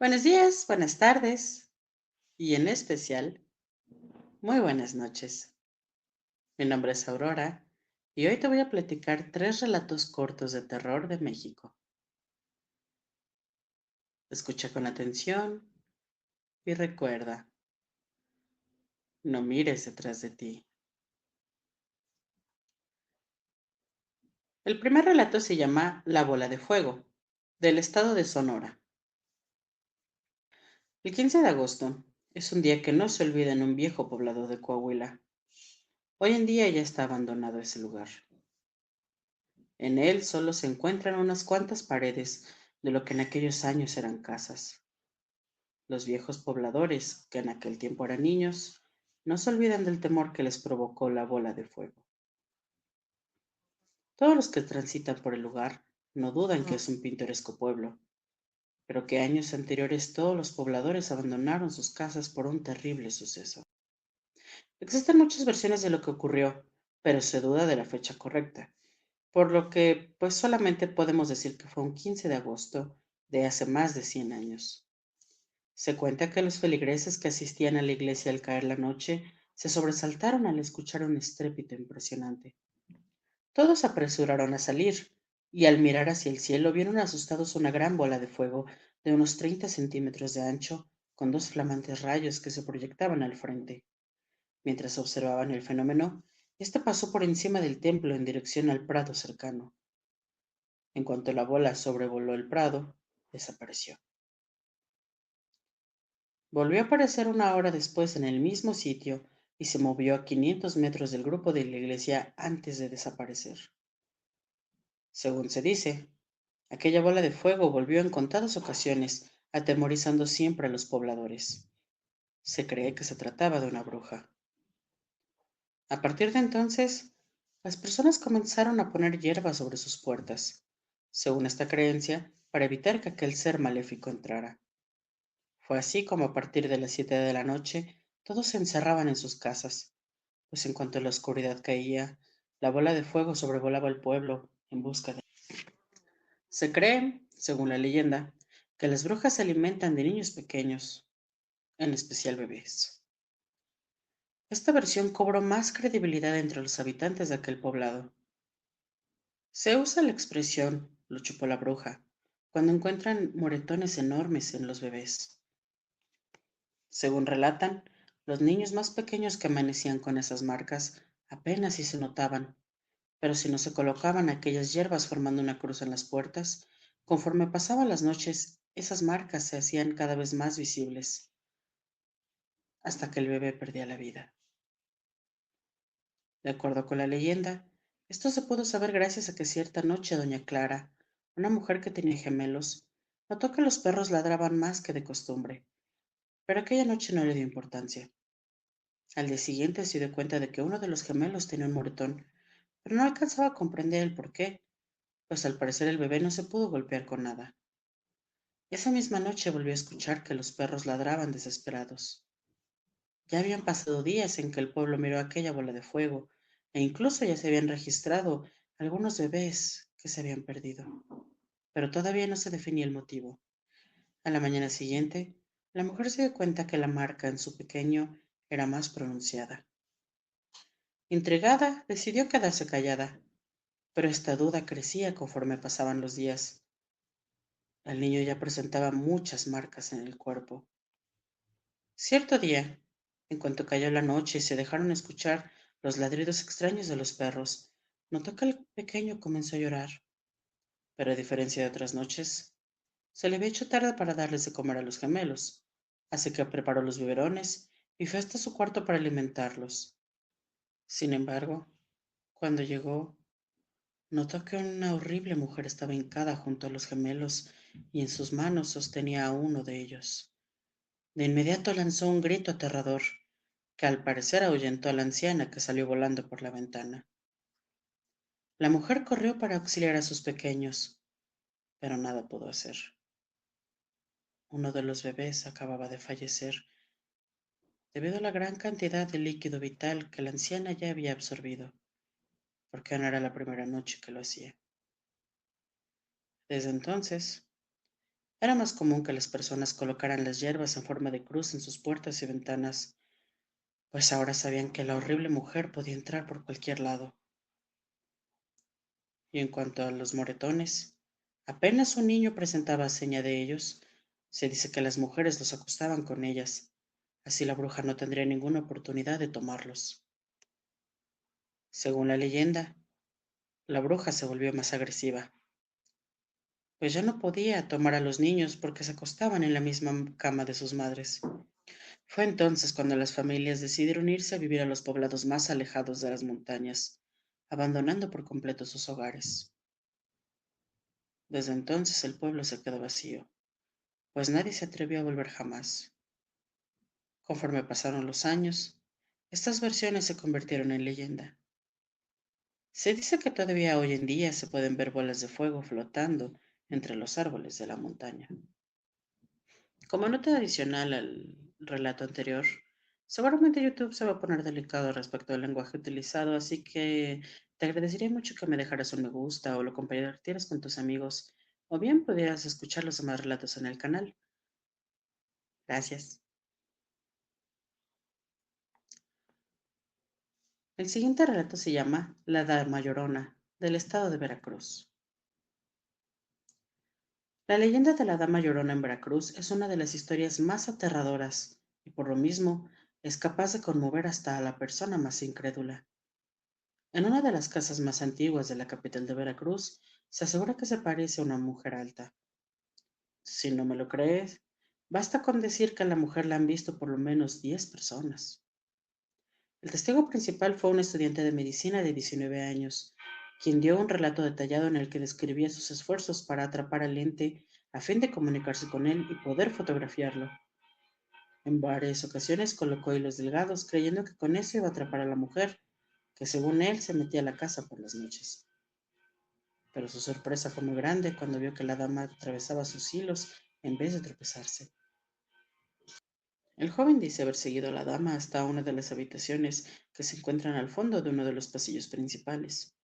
Buenos días, buenas tardes y en especial, muy buenas noches. Mi nombre es Aurora y hoy te voy a platicar tres relatos cortos de terror de México. Escucha con atención y recuerda, no mires detrás de ti. El primer relato se llama La Bola de Fuego, del estado de Sonora. El 15 de agosto es un día que no se olvida en un viejo poblado de Coahuila. Hoy en día ya está abandonado ese lugar. En él solo se encuentran unas cuantas paredes de lo que en aquellos años eran casas. Los viejos pobladores, que en aquel tiempo eran niños, no se olvidan del temor que les provocó la bola de fuego. Todos los que transitan por el lugar no dudan que es un pintoresco pueblo, pero que años anteriores todos los pobladores abandonaron sus casas por un terrible suceso. Existen muchas versiones de lo que ocurrió, pero se duda de la fecha correcta, por lo que pues solamente podemos decir que fue un 15 de agosto de hace más de 100 años. Se cuenta que los feligreses que asistían a la iglesia al caer la noche se sobresaltaron al escuchar un estrépito impresionante. Todos se apresuraron a salir y al mirar hacia el cielo vieron asustados una gran bola de fuego de unos 30 centímetros de ancho con dos flamantes rayos que se proyectaban al frente. Mientras observaban el fenómeno, este pasó por encima del templo en dirección al prado cercano. En cuanto la bola sobrevoló el prado, desapareció. Volvió a aparecer una hora después en el mismo sitio y se movió a 500 metros del grupo de la iglesia antes de desaparecer. Según se dice, aquella bola de fuego volvió en contadas ocasiones, atemorizando siempre a los pobladores. Se cree que se trataba de una bruja. A partir de entonces, las personas comenzaron a poner hierba sobre sus puertas, según esta creencia, para evitar que aquel ser maléfico entrara. Fue así como a partir de las 7 de la noche todos se encerraban en sus casas, pues en cuanto la oscuridad caía, la bola de fuego sobrevolaba el pueblo en busca de... Se cree, según la leyenda, que las brujas se alimentan de niños pequeños, en especial bebés. Esta versión cobró más credibilidad entre los habitantes de aquel poblado. Se usa la expresión lo chupó la bruja cuando encuentran moretones enormes en los bebés. Según relatan, los niños más pequeños que amanecían con esas marcas apenas si se notaban, pero si no se colocaban aquellas hierbas formando una cruz en las puertas, conforme pasaban las noches, esas marcas se hacían cada vez más visibles, hasta que el bebé perdía la vida. De acuerdo con la leyenda, esto se pudo saber gracias a que cierta noche doña Clara, una mujer que tenía gemelos, notó que los perros ladraban más que de costumbre, pero aquella noche no le dio importancia. Al día siguiente se dio cuenta de que uno de los gemelos tenía un moretón, pero no alcanzaba a comprender el por qué, pues al parecer el bebé no se pudo golpear con nada. Esa misma noche volvió a escuchar que los perros ladraban desesperados. Ya habían pasado días en que el pueblo miró aquella bola de fuego, e incluso ya se habían registrado algunos bebés que se habían perdido, pero todavía no se definía el motivo. A la mañana siguiente, la mujer se dio cuenta que la marca en su pequeño era más pronunciada. Intrigada, decidió quedarse callada, pero esta duda crecía conforme pasaban los días. El niño ya presentaba muchas marcas en el cuerpo. Cierto día, en cuanto cayó la noche y se dejaron escuchar los ladridos extraños de los perros, notó que el pequeño comenzó a llorar, pero a diferencia de otras noches, se le había hecho tarde para darles de comer a los gemelos, así que preparó los biberones y fue hasta su cuarto para alimentarlos. Sin embargo, cuando llegó, notó que una horrible mujer estaba hincada junto a los gemelos y en sus manos sostenía a uno de ellos. De inmediato lanzó un grito aterrador, que al parecer ahuyentó a la anciana que salió volando por la ventana. La mujer corrió para auxiliar a sus pequeños, pero nada pudo hacer. Uno de los bebés acababa de fallecer debido a la gran cantidad de líquido vital que la anciana ya había absorbido, porque no era la primera noche que lo hacía. Desde entonces, Era más común que las personas colocaran las hierbas en forma de cruz en sus puertas y ventanas, pues ahora sabían que la horrible mujer podía entrar por cualquier lado. Y en cuanto a los moretones, apenas un niño presentaba seña de ellos, se dice que las mujeres los acostaban con ellas, así la bruja no tendría ninguna oportunidad de tomarlos. Según la leyenda, la bruja se volvió más agresiva, pues ya no podía tomar a los niños porque se acostaban en la misma cama de sus madres. Fue entonces cuando las familias decidieron irse a vivir a los poblados más alejados de las montañas, abandonando por completo sus hogares. Desde entonces el pueblo se quedó vacío, pues nadie se atrevió a volver jamás. Conforme pasaron los años, estas versiones se convirtieron en leyenda. Se dice que todavía hoy en día se pueden ver bolas de fuego flotando entre los árboles de la montaña. Como nota adicional al relato anterior, seguramente YouTube se va a poner delicado respecto al lenguaje utilizado, así que te agradecería mucho que me dejaras un me gusta o lo compartieras con tus amigos, o bien pudieras escuchar los demás relatos en el canal. Gracias. El siguiente relato se llama La Dama Llorona, del estado de Veracruz. La leyenda de la Dama Llorona en Veracruz es una de las historias más aterradoras y por lo mismo es capaz de conmover hasta a la persona más incrédula. En una de las casas más antiguas de la capital de Veracruz, se asegura que se parece a una mujer alta. Si no me lo crees, basta con decir que a la mujer la han visto por lo menos 10 personas. El testigo principal fue un estudiante de medicina de 19 años, quien dio un relato detallado en el que describía sus esfuerzos para atrapar al ente a fin de comunicarse con él y poder fotografiarlo. En varias ocasiones colocó hilos delgados, creyendo que con eso iba a atrapar a la mujer, que según él se metía a la casa por las noches. Pero su sorpresa fue muy grande cuando vio que la dama atravesaba sus hilos en vez de tropezarse. El joven dice haber seguido a la dama hasta una de las habitaciones que se encuentran al fondo de uno de los pasillos principales.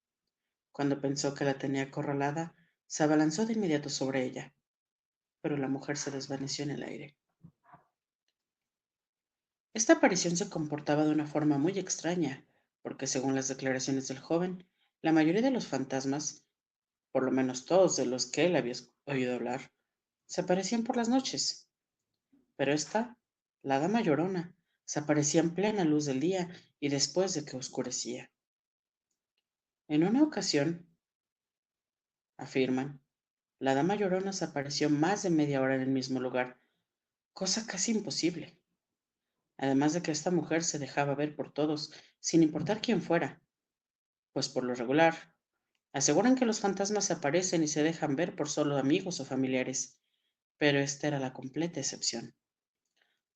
Cuando pensó que la tenía acorralada, se abalanzó de inmediato sobre ella, pero la mujer se desvaneció en el aire. Esta aparición se comportaba de una forma muy extraña, porque según las declaraciones del joven, la mayoría de los fantasmas, por lo menos todos de los que él había oído hablar, se aparecían por las noches. Pero esta, la dama llorona, se aparecía en plena luz del día y después de que oscurecía. En una ocasión, afirman, la dama llorona se apareció más de media hora en el mismo lugar, cosa casi imposible. Además de que esta mujer se dejaba ver por todos, sin importar quién fuera, pues por lo regular, aseguran que los fantasmas se aparecen y se dejan ver por solo amigos o familiares, pero esta era la completa excepción.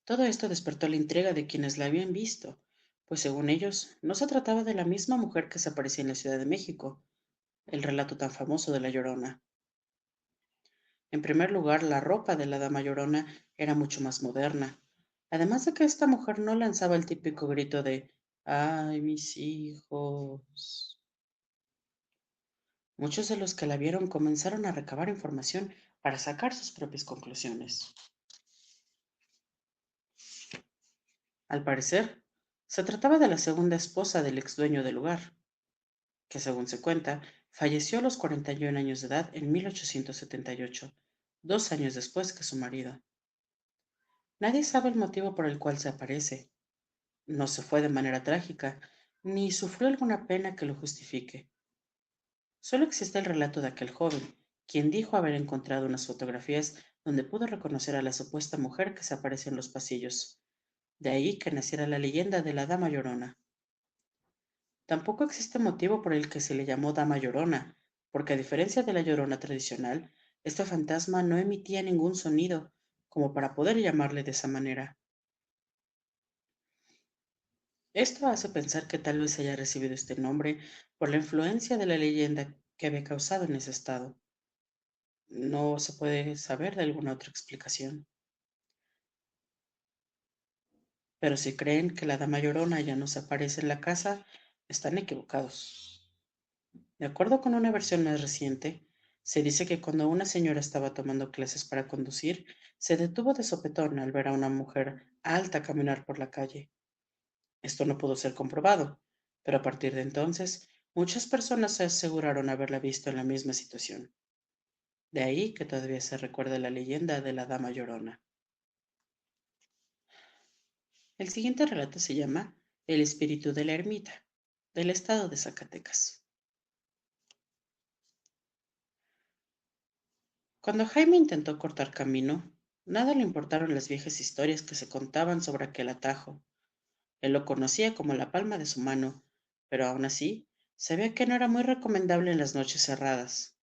Todo esto despertó la intriga de quienes la habían visto, pues según ellos, no se trataba de la misma mujer que se aparecía en la Ciudad de México, el relato tan famoso de La Llorona. En primer lugar, la ropa de la Dama Llorona era mucho más moderna, además de que esta mujer no lanzaba el típico grito de ¡ay, mis hijos! Muchos de los que la vieron comenzaron a recabar información para sacar sus propias conclusiones. Al parecer, se trataba de la segunda esposa del ex dueño del lugar, que según se cuenta, falleció a los 41 años de edad en 1878, 2 años después que su marido. Nadie sabe el motivo por el cual se aparece. No se fue de manera trágica, ni sufrió alguna pena que lo justifique. Solo existe el relato de aquel joven, quien dijo haber encontrado unas fotografías donde pudo reconocer a la supuesta mujer que se aparece en los pasillos. De ahí que naciera la leyenda de la Dama Llorona. Tampoco existe motivo por el que se le llamó Dama Llorona, porque a diferencia de la Llorona tradicional, este fantasma no emitía ningún sonido, como para poder llamarle de esa manera. Esto hace pensar que tal vez haya recibido este nombre por la influencia de la leyenda que había causado en ese estado. No se puede saber de alguna otra explicación. Pero si creen que la Dama Llorona ya no se aparece en la casa, están equivocados. De acuerdo con una versión más reciente, Se dice que cuando una señora estaba tomando clases para conducir, se detuvo de sopetón al ver a una mujer alta caminar por la calle. Esto no pudo ser comprobado, pero a partir de entonces, muchas personas se aseguraron haberla visto en la misma situación. De ahí que todavía se recuerda la leyenda de la Dama Llorona. El siguiente relato se llama El espíritu de la ermita, del estado de Zacatecas. Cuando Jaime intentó cortar camino, nada le importaron las viejas historias que se contaban sobre aquel atajo. Él lo conocía como la palma de su mano, pero aún así sabía que no era muy recomendable en las noches cerradas.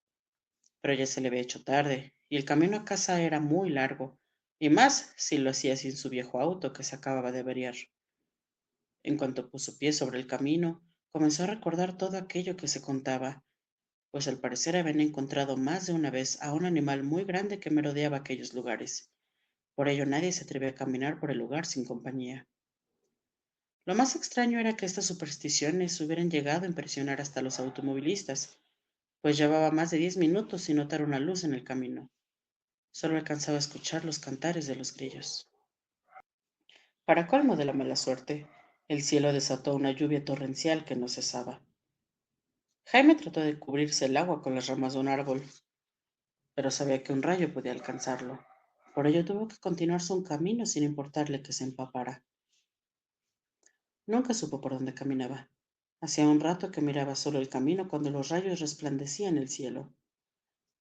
Pero ya se le había hecho tarde, y el camino a casa era muy largo, y más si lo hacía sin su viejo auto que se acababa de averiar. En cuanto puso pie sobre el camino, comenzó a recordar todo aquello que se contaba, pues al parecer habían encontrado más de una vez a un animal muy grande que merodeaba aquellos lugares. Por ello nadie se atrevía a caminar por el lugar sin compañía. Lo más extraño era que estas supersticiones hubieran llegado a impresionar hasta a los automovilistas, pues llevaba más de 10 minutos sin notar una luz en el camino. Solo alcanzaba a escuchar los cantares de los grillos. Para colmo de la mala suerte, el cielo desató una lluvia torrencial que no cesaba. Jaime trató de cubrirse el agua con las ramas de un árbol, pero sabía que un rayo podía alcanzarlo. Por ello tuvo que continuar su camino sin importarle que se empapara. Nunca supo por dónde caminaba. Hacía un rato que miraba solo el camino cuando los rayos resplandecían el cielo.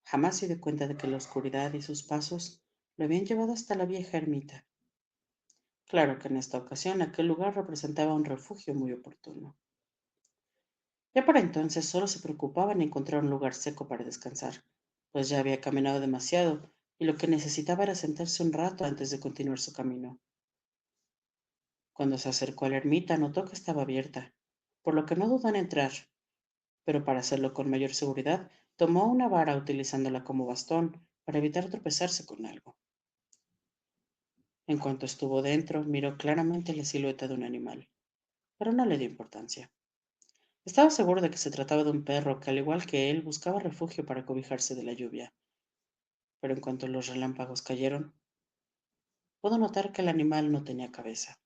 Jamás se dio cuenta de que la oscuridad y sus pasos lo habían llevado hasta la vieja ermita. Claro que en esta ocasión aquel lugar representaba un refugio muy oportuno. Ya para entonces solo se preocupaba en encontrar un lugar seco para descansar, pues ya había caminado demasiado y lo que necesitaba era sentarse un rato antes de continuar su camino. Cuando se acercó a la ermita notó que estaba abierta, por lo que no dudó en entrar, pero para hacerlo con mayor seguridad tomó una vara utilizándola como bastón para evitar tropezarse con algo. En cuanto estuvo dentro, miró claramente la silueta de un animal, pero no le dio importancia. Estaba seguro de que se trataba de un perro que, al igual que él, buscaba refugio para cobijarse de la lluvia, pero en cuanto los relámpagos cayeron, pudo notar que el animal no tenía cabeza.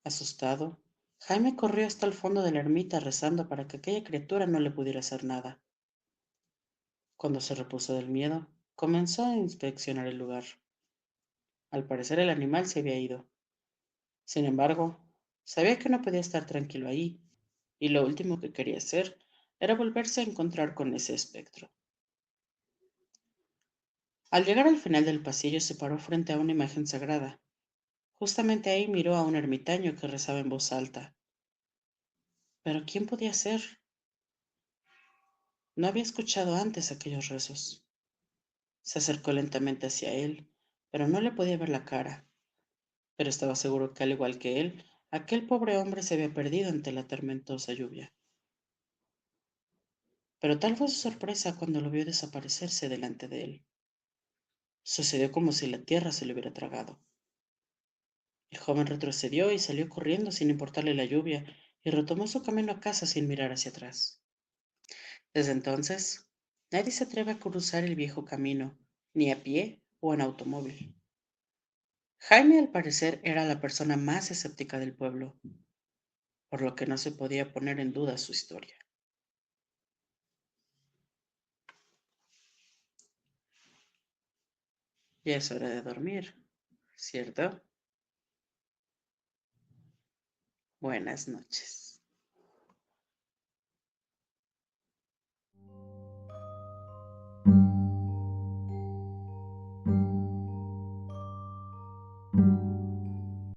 Asustado, Jaime corrió hasta el fondo de la ermita rezando para que aquella criatura no le pudiera hacer nada. Cuando se repuso del miedo, comenzó a inspeccionar el lugar. Al parecer el animal se había ido. Sin embargo, sabía que no podía estar tranquilo ahí, y lo último que quería hacer era volverse a encontrar con ese espectro. Al llegar al final del pasillo se paró frente a una imagen sagrada. Justamente ahí miró a un ermitaño que rezaba en voz alta. Pero ¿quién podía ser? No había escuchado antes aquellos rezos. Se acercó lentamente hacia él, pero no le podía ver la cara. Pero estaba seguro que, al igual que él, aquel pobre hombre se había perdido ante la tormentosa lluvia. Pero tal fue su sorpresa cuando lo vio desaparecerse delante de él. Sucedió como si la tierra se le hubiera tragado. El joven retrocedió y salió corriendo sin importarle la lluvia y retomó su camino a casa sin mirar hacia atrás. Desde entonces, nadie se atreve a cruzar el viejo camino, ni a pie o en automóvil. Jaime, al parecer, era la persona más escéptica del pueblo, por lo que no se podía poner en duda su historia. Ya es hora de dormir, ¿cierto? Buenas noches.